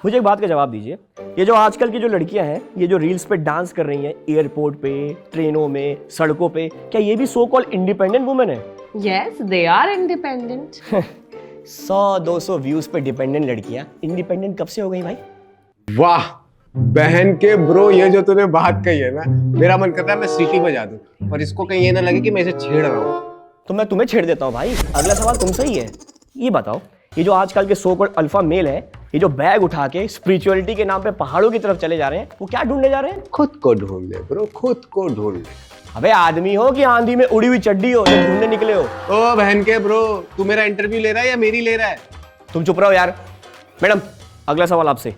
मुझे एक बात का जवाब दीजिए, ये जो आजकल की जो लड़कियां हैं, ये जो रील्स पे डांस कर रही हैं एयरपोर्ट पे, ट्रेनों में, सड़कों पे, क्या ये भी सो कॉल्ड इंडिपेंडेंट वुमेन है? Yes, they are independent. 100-200 views पे डिपेंडेंट लड़कियां इंडिपेंडेंट कब से हो गई भाई? वाह बहन के ब्रो, ये जो तूने बात कही है ना, मेरा मन करता है मैं सीटी बजा दूं, पर इसको कहीं ये ना लगे कि मैं इसे छेड़ रहा हूँ। तो मैं तुम्हें छेड़ देता हूँ भाई। अगला सवाल तुमसे ही है। ये बताओ, ये जो आजकल के सो कॉल्ड अल्फा मेल है, ये जो बैग उठा के स्पिरिचुअलिटी के नाम पे पहाड़ों की तरफ चले जा रहे हैं, वो क्या ढूंढने जा रहे हैं? खुद को ढूंढने ब्रो, खुद को ढूंढने। अबे आदमी हो कि आंधी में उड़ी हुई चड्डी हो जो ढूंढने निकले हो? ओ बहन के ब्रो, तू मेरा इंटरव्यू ले रहा है या मेरी ले रहा है? तुम चुप रहो यार। मैडम, अगला सवाल आपसे।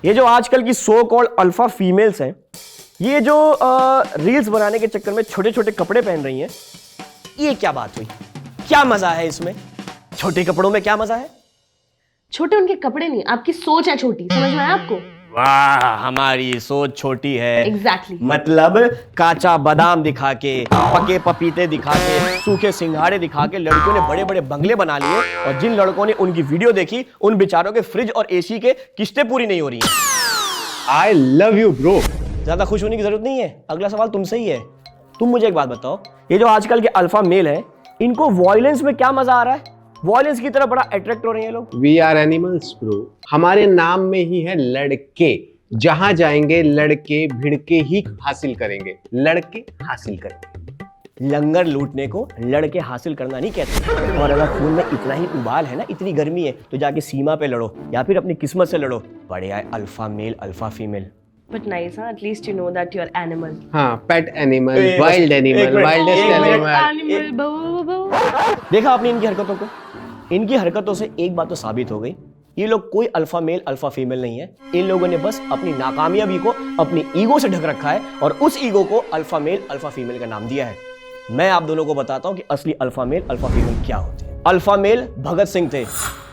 ये जो आजकल की सो कॉल्ड अल्फा फीमेल्स हैं, ये जो रील्स बनाने के चक्कर में छोटे छोटे कपड़े पहन रही हैं, ये क्या बात हुई? क्या मजा है इसमें? छोटे कपड़ों में क्या मजा है? छोटे उनके कपड़े नहीं, आपकी सोच है छोटी, समझ में आया आपको? वाह, हमारी सोच छोटी है। Exactly. मतलब काचा बादाम दिखा के, पके पपीते दिखा के, सूखे सिंघाड़े दिखा के लड़कियों ने बड़े बड़े बंगले बना लिए, और जिन लड़कों ने उनकी वीडियो देखी, उन बेचारों के फ्रिज और एसी के किस्तें पूरी नहीं हो रही हैं। I love you bro. ज्यादा खुश होने की जरूरत नहीं है। अगला सवाल तुमसे ही है। तुम मुझे एक बात बताओ, ये जो आजकल के अल्फा मेल है, इनको वॉयलेंस में क्या मजा आ रहा है? वॉयलेंस की तरफ बड़ा अट्रैक्ट हो रहे हैं लोग। वी आर एनिमल्स ब्रो, हमारे नाम में ही है लड़के। जहां जाएंगे लड़के भिड़ के ही हासिल करेंगे, लड़के हासिल करेंगे। लंगर लूटने को लड़के हासिल करना नहीं कहते। और अगर खून में इतना ही उबाल है ना, इतनी गर्मी है, तो जाके सीमा पे लड़ो या फिर अपनी किस्मत से लड़ो। बढ़िया है alpha male, alpha female. But nice, huh? At least you know that you're animal. हाँ, pet animal, wild animal, wildest animal. Animal, boo. देखा आपने इनकी हरकतों को? इनकी हरकतों से एक बात तो साबित हो गई, ये लोग कोई अल्फा मेल अल्फा फीमेल नहीं है। इन लोगों ने बस अपनी नाकामयाबी को अपनी ईगो से ढक रखा है, और उस ईगो को अल्फा मेल अल्फा फीमेल का नाम दिया है। मैं आप दोनों को बताता हूं कि असली अल्फा मेल अल्फा फीमेल क्या होते हैं। अल्फा मेल भगत सिंह थे,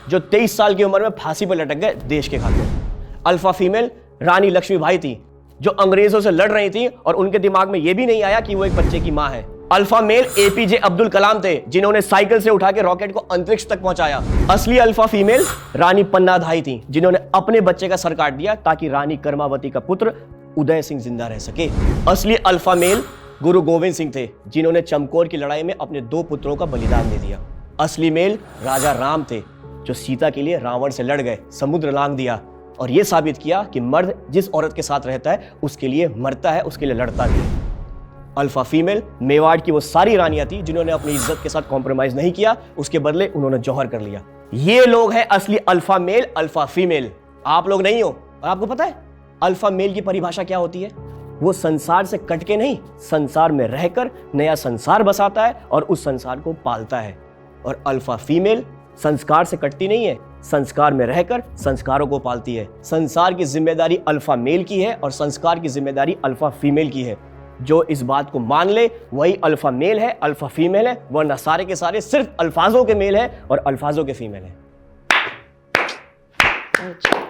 जो 23 साल की उम्र में फांसी पर लटक गए देश के खातिर। अल्फा फीमेल रानी लक्ष्मीबाई थी, जो अंग्रेजों से लड़ रही थी, और उनके दिमाग में यह भी नहीं आया कि वो एक बच्चे की मां है। Alpha male APJ Abdul Kalam थे, जिन्होंने साइकिल से उठा के रॉकेट को अंतरिक्ष तक पहुंचाया। असली अल्फा फीमेल रानी पन्नाधाई थी, जिन्होंने अपने बच्चे का सर काट दिया ताकि रानी कर्मावती का पुत्र उदय सिंह जिंदा रह सके। असली अल्फा मेल गुरु गोविंद सिंह थे, जिन्होंने चमकौर की लड़ाई में अपने 2 पुत्रों का बलिदान दे दिया। असली मेल राजा राम थे, जो सीता के लिए रावण से लड़ गए, समुद्र लांघ दिया, और यह साबित किया कि मर्द जिस औरत के साथ रहता है उसके लिए मरता है, उसके लिए लड़ता भी है। अल्फा फीमेल मेवाड़ की वो सारी रानियां थी जिन्होंने अपनी इज्जत के साथ कॉम्प्रोमाइज नहीं किया, उसके बदले उन्होंने जौहर कर लिया। ये लोग हैं असली अल्फा मेल अल्फा फीमेल। आप लोग नहीं हो। और आपको पता है अल्फा मेल की परिभाषा क्या होती है? वो संसार से कट के नहीं, संसार में रहकर नया संसार बसाता है और उस संसार को पालता है। और अल्फा फीमेल संस्कार से कटती नहीं है, संस्कार में रहकर संस्कारों को पालती है। संसार की जिम्मेदारी अल्फा मेल की है और संस्कार की जिम्मेदारी अल्फा फीमेल की है। जो इस बात को मान ले वही अल्फा मेल है, अल्फा फीमेल है, वरना सारे के सारे सिर्फ अल्फाजों के मेल है और अल्फाजों के फीमेल है। अच्छा।